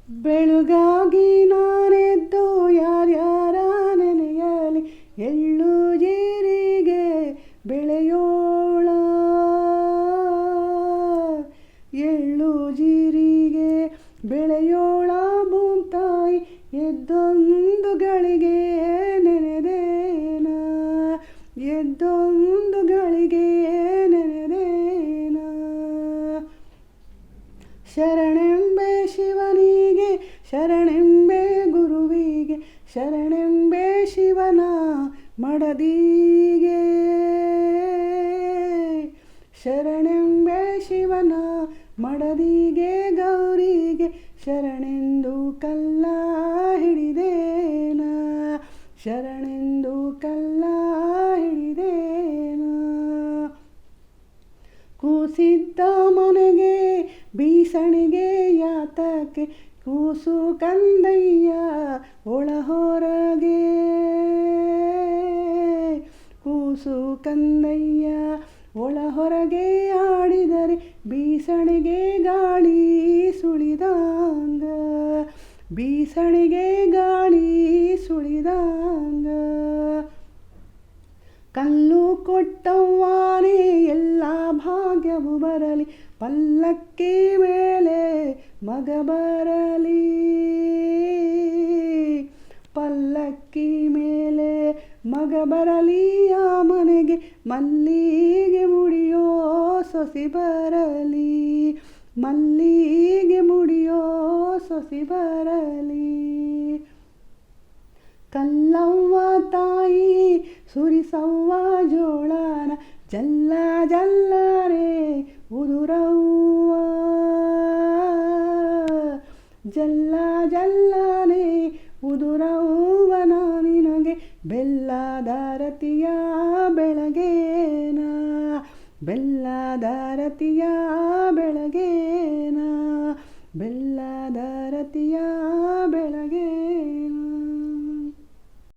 ಬೆಳಗಾಗಿ ನಾನೆದ್ದು ಯಾರ್ಯಾರ ನೆನೆಯಲಿ, ಎಳ್ಳು ಜೀರಿಗೆ ಬೆಳೆಯೋಳ, ಎಳ್ಳು ಜೀರಿಗೆ ಬೆಳೆಯೋಳ ಭೂತಾಯಿ, ಎದ್ದೊಂದು ಗಳಿಗೆ ನೆನೆದೇನ, ಎದ್ದೊಂದು ಗಳಿಗೆ ನೆನೆದೇನ. ಶರಣೆಂಬೆ ಶಿವನಿಗೆ, ಶರಣೆಂಬೆ ಗುರುವಿಗೆ, ಶರಣೆಂಬೆ ಶಿವನ ಮಡದಿಗೆ, ಶರಣೆಂಬೆ ಶಿವನ ಮಡದಿಗೆ ಗೌರಿಗೆ, ಶರಣೆಂದು ಕಲ್ಲ ಹಿಡಿದೇನ, ಶರಣೆಂದು ಕಲ್ಲ ಹಿಡಿದೇನ. ಕೂಸಿದ್ದ ಮನೆಗೆ ಬೀಸಣಿಗೆ ಯಾತಕ್ಕೆ, ಕೂಸು ಕಂದಯ್ಯ ಒಳ ಹೊರಗೆ, ಕೂಸು ಕಂದಯ್ಯ ಒಳ ಹೊರಗೆ ಆಡಿದರೆ ಬೀಸಣಿಗೆ ಗಾಳಿ ಸುಳಿದಂಗ, ಬೀಸಣಿಗೆ ಗಾಳಿ ಸುಳಿದಂಗ. ಕಲ್ಲು ಕೊಟ್ಟವ್ವಾನೇ ಎಲ್ಲ ಭಾಗ್ಯವು ಬರಲಿ, ಪಲ್ಲಕ್ಕಿ ಮೇಲೆ ಮಗ ಬರಲಿ, ಪಲ್ಲಕ್ಕಿ ಮೇಲೆ ಮಗ ಬರಲಿ. ಆ ಮನೆಗೆ ಮಲ್ಲಿಗೆ ಮುಡಿಯೋ ಸೊಸಿ ಬರಲಿ, ಮಲ್ಲಿಗೆ ಮುಡಿಯೋ ಸೊಸಿ ಬರಲಿ. ಕಲ್ಲವ್ವ ತಾಯಿ ಸುರಿಸವ್ವ ಜೋಳನ, ಜಲ್ಲ ಜಲ್ಲರೆ ಉದುರವ್ವ, ಜಲ್ಲ ಜಲ್ಲನೆ ಉದುರವ್ವನ ನಿನಗೆ ಬೆಲ್ಲದಾರತಿಯ ಬೆಳಗೇನ, ಬೆಲ್ಲದಾರತಿಯ ಬೆಳಗೇನ, ಬೆಲ್ಲದಾರತಿಯ ಬೆಳಗೆ.